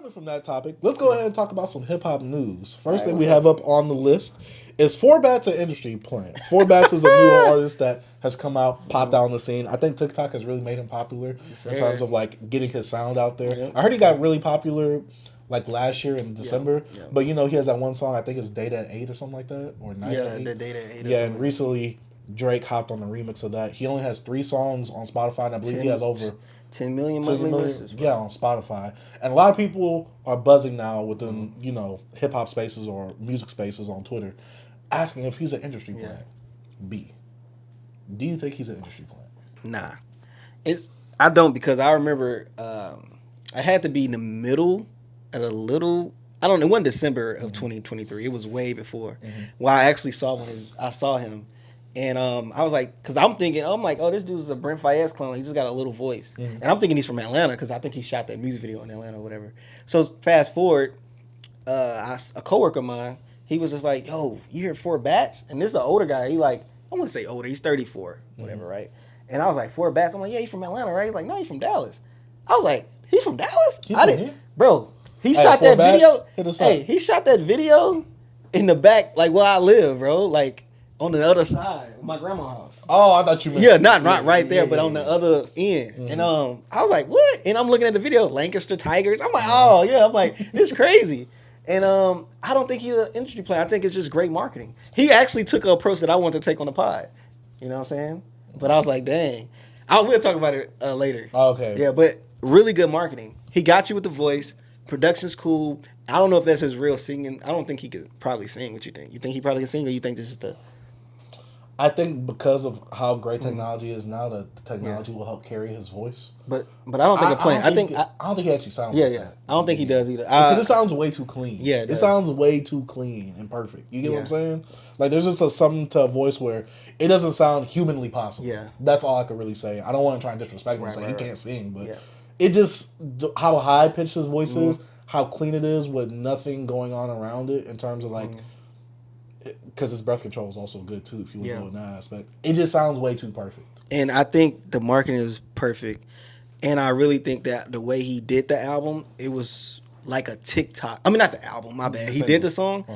coming from that topic, let's go ahead and talk about some hip hop news. First thing we have up on the list is Four Bats, an industry plant. Four Bats is a newer artist that has come out, popped out on the scene. I think TikTok has really made him popular in terms of like getting his sound out there. Yep. I heard he got really popular like last year in December, but you know he has that one song. I think it's Data at 8 or something like that, or Night at 8. The Data at 8. Yeah, and recently Drake hopped on the remix of that. He only has 3 songs on Spotify, and I believe he has over 10 million monthly listeners. Yeah, on Spotify. And a lot of people are buzzing now within, you know, hip hop spaces or music spaces on Twitter, asking if he's an industry plant. B. Do you think he's an industry plant? Nah. I don't, because I remember I had to be in the middle at a little, I don't know, it wasn't December of 2023. It was way before. Well, I actually saw I saw him. And I was like, because I'm like, oh, this dude's a Brent Fayez clone. He just got a little voice. And I'm thinking he's from Atlanta because I think he shot that music video in Atlanta or whatever. So fast forward, a coworker of mine, he was just like, yo, you hear Four Bats? And this is an older guy. He like, I wouldn't say older. He's 34, whatever, right? And I was like, Four Bats? I'm like, yeah, he's from Atlanta, right? He's like, no, he's from Dallas. I was like, he's from Dallas? Bro, he shot that video. Hey, he shot that video in the back, like where I live, bro. Like, on the other side of my grandma's house. Oh, I thought you meant... Yeah, not right there, but on the other end. And I was like, what? And I'm looking at the video, Lancaster Tigers. I'm like, oh, yeah. I'm like, this is crazy. And I don't think he's an industry player. I think it's just great marketing. He actually took an approach that I wanted to take on the pod. You know what I'm saying? But I was like, dang. We'll talk about it later. Okay. Yeah, but really good marketing. He got you with the voice. Production's cool. I don't know if that's his real singing. I don't think he could probably sing. What you think? You think he probably can sing, or you think this is the... I think because of how great technology is now, the technology will help carry his voice. But I don't think I don't think he actually sounds. Yeah, like that. I don't think he does either. Because it sounds way too clean. Yeah, it sounds way too clean and perfect. You get what I'm saying? Like there's just something to a voice where it doesn't sound humanly possible. Yeah, that's all I could really say. I don't want to try and disrespect him and say he can't sing, but it just how high pitched his voice is, how clean it is with nothing going on around it in terms of like. Because his breath control is also good too, if you would go in that aspect. It just sounds way too perfect. And I think the marketing is perfect. And I really think that the way he did the album, it was like a TikTok. I mean, not the album, my bad. He did the song.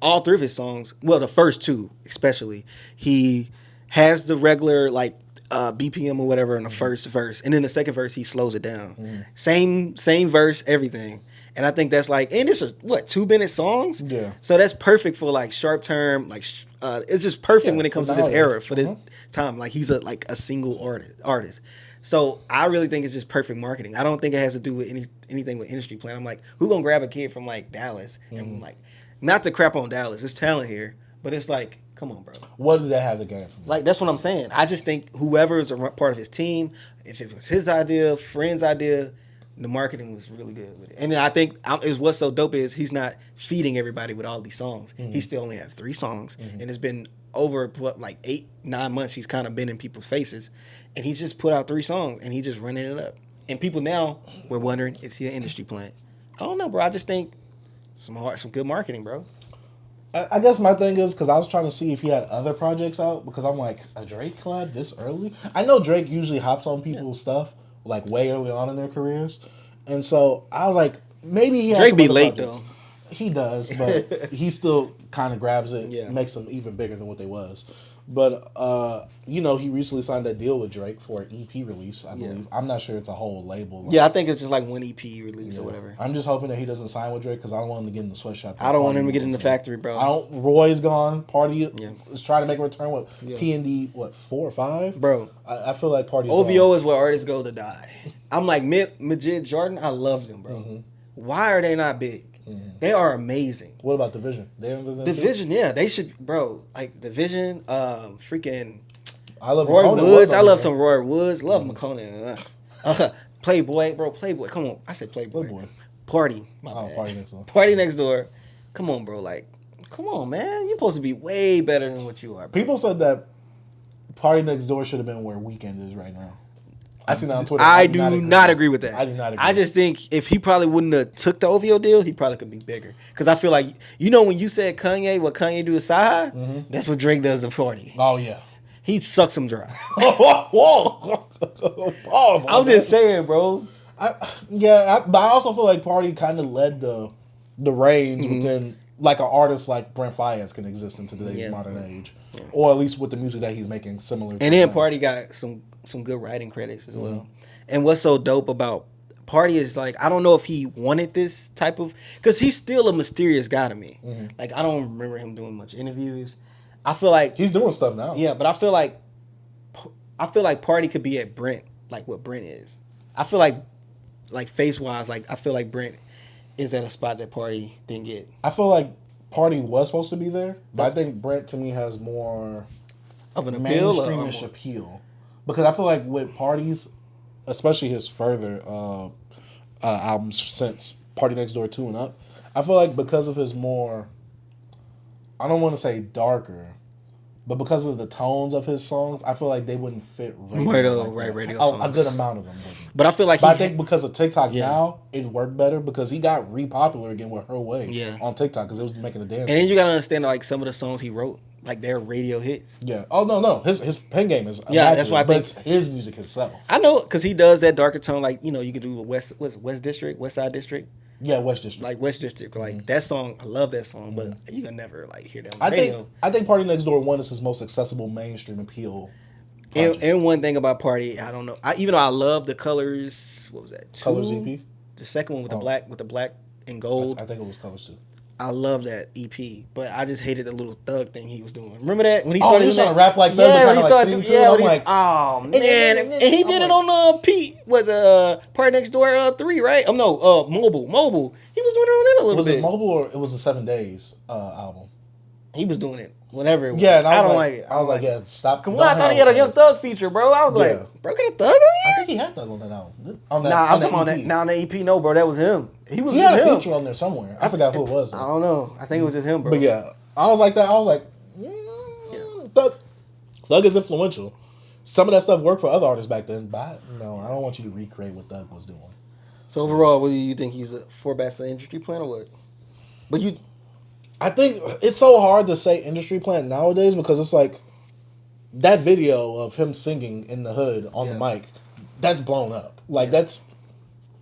All 3 of his songs, well, the first 2 especially, he has the regular like BPM or whatever in the first verse. And then the second verse, he slows it down. Same verse, everything. And I think that's like, and it's 2-minute songs? Yeah. So that's perfect for like short term, like it's just perfect when it comes to this era for this time. Like he's a single artist. So I really think it's just perfect marketing. I don't think it has to do with anything with industry plan. I'm like, who gonna grab a kid from like Dallas and like, not to crap on Dallas, it's talent here, but it's like, come on, bro. What did that have to gain from? Like that's what I'm saying. I just think whoever is a part of his team, if it was his idea, friend's idea. The marketing was really good with it. And then I think is what's so dope is he's not feeding everybody with all these songs. He still only have 3 songs. And it's been over, like 8-9 months he's kind of been in people's faces. And he's just put out 3 songs and he's just running it up. And people now were wondering, is he an industry plant? I don't know, bro. I just think some good marketing, bro. I guess my thing is, because I was trying to see if he had other projects out, because I'm like, a Drake collab this early? I know Drake usually hops on people's stuff like way early on in their careers, and so I was like, maybe he has Drake some be other late projects. though. He does, but he still kind of grabs it, makes them even bigger than what they was. But you know, he recently signed that deal with Drake for an EP release, I believe. I'm not sure it's a whole label. Like, I think it's just like one EP release or whatever. I'm just hoping that he doesn't sign with Drake because I don't want him to get in the sweatshop. I don't want him to get in the factory, bro. Roy's gone. Party is trying to make a return with P&D, 4 or 5? Bro. I feel like Party's OVO gone. is where artists go to die. I'm like, Majid Jordan, I love them, bro. Why are they not big? They are amazing. What about Division? Division, yeah, they should, bro. Like Division, freaking. I love Roy McCona Woods. I love some Roy Woods. Love McCona. Playboy, bro. Playboy. Come on, I said Playboy. Party. My bad. Party Next Door. Party Next Door. Come on, bro. Like, come on, man. You're supposed to be way better than what you are. Bro. People said that Party Next Door should have been where Weekend is right now. I seen that on Twitter. I do not agree with that. I do not agree. I just think if he probably wouldn't have took the OVO deal, he probably could be bigger. Because I feel like, you know, when you said Kanye, what Kanye do to Sci-Hi, that's what Drake does to Party. Oh, yeah. He sucks him dry. Whoa. Pause. I'm just saying, bro. But I also feel like Party kind of led the reins within like an artist like Brent Faiyaz can exist in today's modern age, or at least with the music that he's making similar. And then Party got some good writing credits as well. And what's so dope about Party is like I don't know if he wanted this type of because he's still a mysterious guy to me. Like I don't remember him doing much interviews. I feel like he's doing stuff now. Yeah, but I feel like Party could be at Brent like what Brent is. I feel like face wise, like I feel like Brent is at a spot that Party didn't get. I feel like Party was supposed to be there, but I think Brent to me has more of an appeal, mainstreamish appeal, because I feel like with Party's, especially his further albums since Party Next Door 2 and up, I feel like because of his more, I don't want to say darker, but because of the tones of his songs, I feel like they wouldn't fit radio. Radio songs. A good amount of them wouldn't. But I feel like I think because of TikTok now, it worked better because he got re-popular again with Her Way on TikTok because it was making a dance. And then you got to understand like some of the songs he wrote, like they're radio hits. Yeah. Oh, no. His pen game is that's why I think. But it's his music itself. I know because he does that darker tone, like, you can do the West Side District. Yeah, West District. Like West District. Like that song, I love that song, but you can never like hear that on radio. I think Party Next Door 1 is his most accessible mainstream appeal. And one thing about Party, I don't know. Even though I love the Colors, what was that? Colors EP? The second one with the black and gold. I think it was Colors too. I love that EP, but I just hated the little thug thing he was doing. Remember that when he started? He was trying to rap like Thug. Yeah, when he started. Oh man, and he did it on Pete with Party Next Door 3, right? Mobile. He was doing it on that a little bit. Was it Mobile or it was the 7 Days album? He was doing it whenever it was. Yeah, and I don't like it. I was like, yeah, stop. Come on, I thought he had a Young Thug feature, bro. I was like, bro, get a Thug on here? I think he had Thug on that album. I'm talking about that. Now on the EP, no, bro, that was him. He had a feature on there somewhere. I forgot who it was. I don't know. I think it was just him, bro. But yeah, I was like that. I was like, Thug is influential. Some of that stuff worked for other artists back then, but no, I don't want you to recreate what Thug was doing. So overall, what do you think he's for best industry plan or what? But I think it's so hard to say industry plant nowadays because it's like that video of him singing in the hood on the mic, that's blown up. Like that's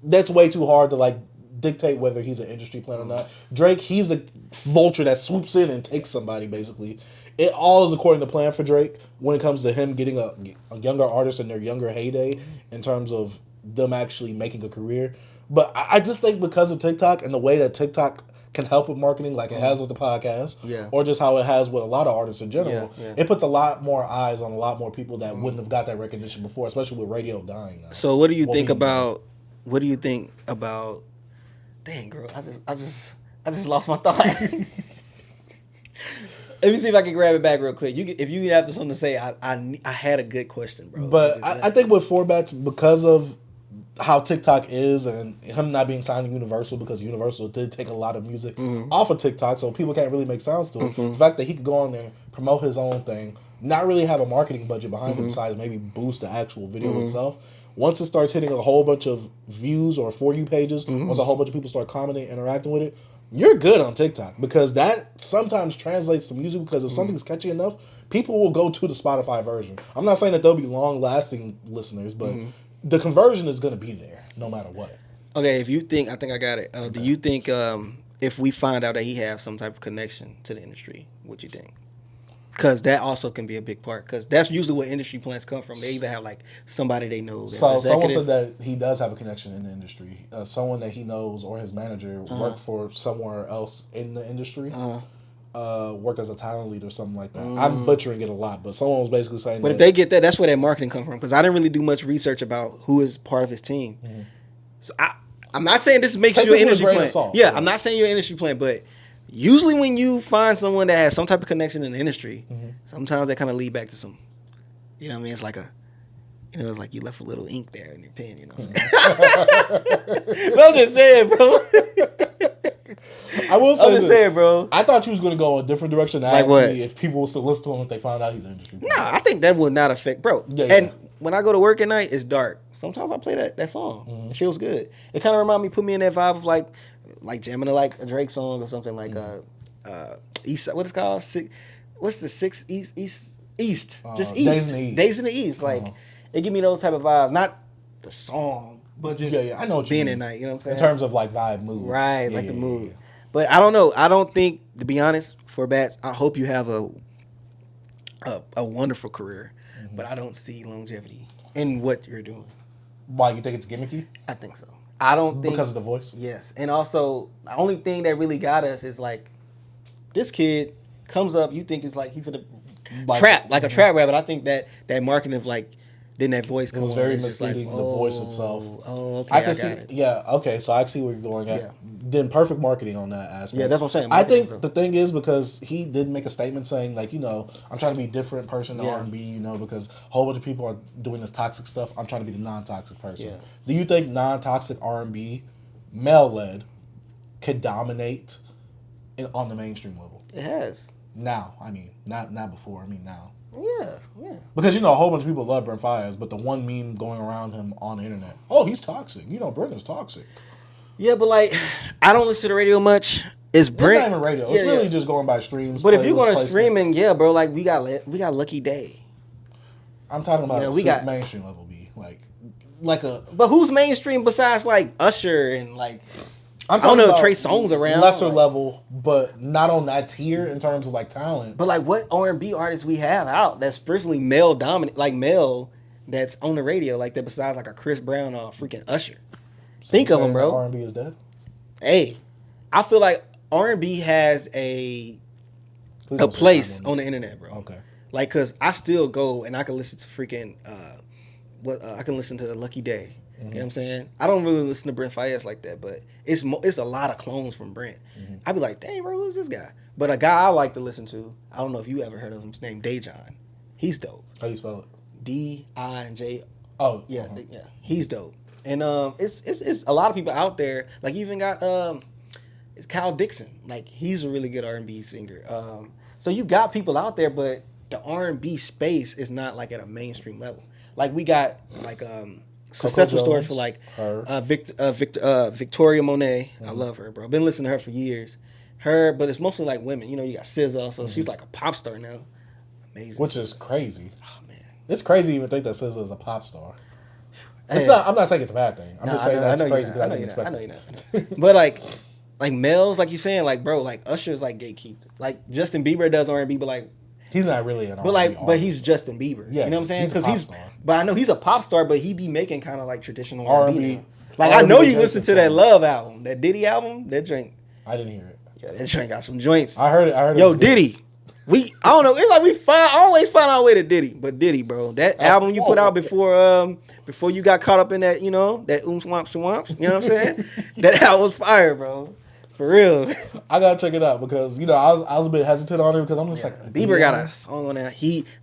way too hard to like dictate whether he's an industry plant or not. Drake, he's the vulture that swoops in and takes somebody basically. It all is according to plan for Drake when it comes to him getting a younger artist in their younger heyday in terms of them actually making a career. But I just think because of TikTok and the way that TikTok can help with marketing like it has with the podcast, or just how it has with a lot of artists in general, it puts a lot more eyes on a lot more people that wouldn't have got that recognition before, especially with radio dying now. So what do you think about dang girl, I just lost my thought. Let me see if I can grab it back real quick. If you have something to say, I had a good question, bro. But I think with Forbats, because of how TikTok is and him not being signed to Universal, because Universal did take a lot of music off of TikTok, so people can't really make sounds to it. The fact that he could go on there, promote his own thing, not really have a marketing budget behind him besides maybe boost the actual video itself. Once it starts hitting a whole bunch of views or For You pages, once a whole bunch of people start commenting, interacting with it, you're good on TikTok, because that sometimes translates to music, because if something's catchy enough, people will go to the Spotify version. I'm not saying that they'll be long-lasting listeners, but the conversion is going to be there no matter what. Okay, if you think, I think I got it. Do you think if we find out that he has some type of connection to the industry, what you think? Because that also can be a big part. Because that's usually where industry plans come from. They either have like somebody they know that's executive. Someone said that he does have a connection in the industry. Someone that he knows or his manager worked for somewhere else in the industry. Worked as a talent lead or something like that. I'm butchering it a lot, but someone was basically saying but if they get that, that's where that marketing comes from. Because I didn't really do much research about who is part of his team. So I'm not saying this makes you an industry plan. Yeah, I'm not saying you're an industry plan, but usually when you find someone that has some type of connection in the industry, sometimes they kind of lead back to some, you know what I mean? It's like it's like you left a little ink there in your pen, you know what I'm saying? But I'm just saying, bro. I will say I'm just saying, bro. I thought you was going to go a different direction. Like what? If people will still listen to him if they found out he's an industry player. Nah, I think that would not affect, bro. And when I go to work at night, it's dark. Sometimes I play that song. It feels good. It kind of reminds me, put me in that vibe of like jamming to like a Drake song or something like East. What is it called? What's the Six East? Just East. Days in the East. Like it give me those type of vibes. Not the song, but just I know what being you at night. You know what I'm saying? In terms of like vibe, mood, right? Like the mood. But I don't know. I don't think, to be honest, for Bats, I hope you have a wonderful career, but I don't see longevity in what you're doing. Why, you think it's gimmicky? I think so. I don't think because of the voice. Yes, and also the only thing that really got us is like this kid comes up. You think it's like he finna trap like a trap rabbit. I think that marketing of like then that voice comes. It was very misleading. Like, the voice itself. Oh, okay, I got it. Yeah, okay. So I see where you're going at. Yeah. Then perfect marketing on that aspect. Yeah, that's what I'm saying. I think the thing is because he did make a statement saying like, I'm trying to be a different person in R&B, because a whole bunch of people are doing this toxic stuff. I'm trying to be the non-toxic person. Yeah. Do you think non-toxic R&B, male-led, could dominate on the mainstream level? It has. Now, I mean, not before. I mean now. Yeah. Because a whole bunch of people love Brent Faiyaz, but the one meme going around him on the internet, oh, he's toxic. Brent is toxic. Yeah, but like, I don't listen to the radio much. It's Brent. It's not even radio. It's really just going by streams. But if you're going to streaming, bro, like we got Lucky Day. I'm talking about we got mainstream level B, like a. But who's mainstream besides like Usher and like? I don't know Trey Songz around. Lesser level, but not on that tier in terms of like talent. But like, what R&B artists we have out that's personally male dominant, like male, that's on the radio like that besides like a Chris Brown or freaking Usher. So think of them, bro. R&B is dead. Hey, I feel like R&B has a place on the internet, bro. Okay. Like, cause I still go and I can listen to freaking I can listen to Lucky Day. You know what I'm saying? I don't really listen to Brent Faiyaz like that, but it's a lot of clones from Brent. I'd be like, dang, bro, who's this guy? But a guy I like to listen to, I don't know if you ever heard of him. His name Dejan. He's dope. How you spell it? D-I-J. Oh, yeah, yeah. He's dope. And it's a lot of people out there. Like you even got it's Kyle Dixon. Like he's a really good R&B singer. So you got people out there, but the R&B space is not like at a mainstream level. Like we got like successful story for like Victoria Monet. I love her, bro. I've been listening to her for years. But it's mostly like women. You got SZA, so she's like a pop star now. Amazing. Which is crazy. Oh man, it's crazy to even think that SZA is a pop star. It's not. I'm not saying it's a bad thing. I'm just saying that's crazy because I didn't expect it. I know. But like males, like you saying, like bro, like Usher's like gatekeeped. Like Justin Bieber does R&B, but like he's not really an R&B. But he's Justin Bieber. Yeah, you know what I'm saying? Because but I know he's a pop star, but he be making kind of like traditional R&B. Like I know you listen to that Love album, that Diddy album, that drink. I didn't hear it. Yeah, that drink got some joints. I heard it. Yo, Diddy. I don't know. It's like we always find our way to Diddy, but Diddy, bro, that album you put out before you got caught up in that, that swamp, you know what I'm saying? That album was fire, bro, for real. I gotta check it out because I was a bit hesitant on it because I'm just like Bieber got a song on there.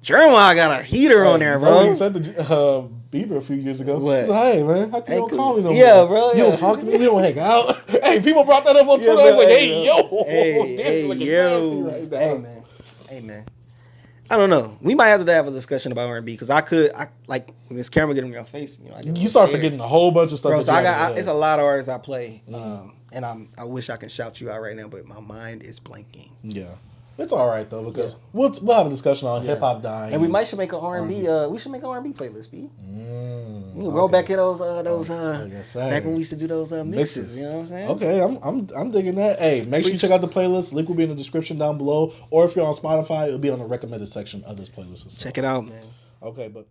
Jeremiah got a heater on there, bro. He said to Bieber a few years ago. What? He said, hey man, how come you don't call me no more? Yeah, bro. You don't talk to me. We don't hang out. Hey, people brought that up on Twitter. I was like, hey yo, hey yo, right now. Hey man, I don't know. We might have to have a discussion about R&B because I like when this camera get in your face. You start forgetting a whole bunch of stuff. Bro, so it's a lot of artists I play, and I wish I could shout you out right now, but my mind is blanking. Yeah, it's all right though because we'll have a discussion on hip hop dying, and we should make an R&B. We should make an R&B playlist, B. We can roll back in those back when we used to do those mixes. You know what I'm saying? Okay, I'm digging that. Hey, make sure you check out the playlist. Link will be in the description down below, or if you're on Spotify, it'll be on the recommended section of this playlist. Check it out, man. Okay, but.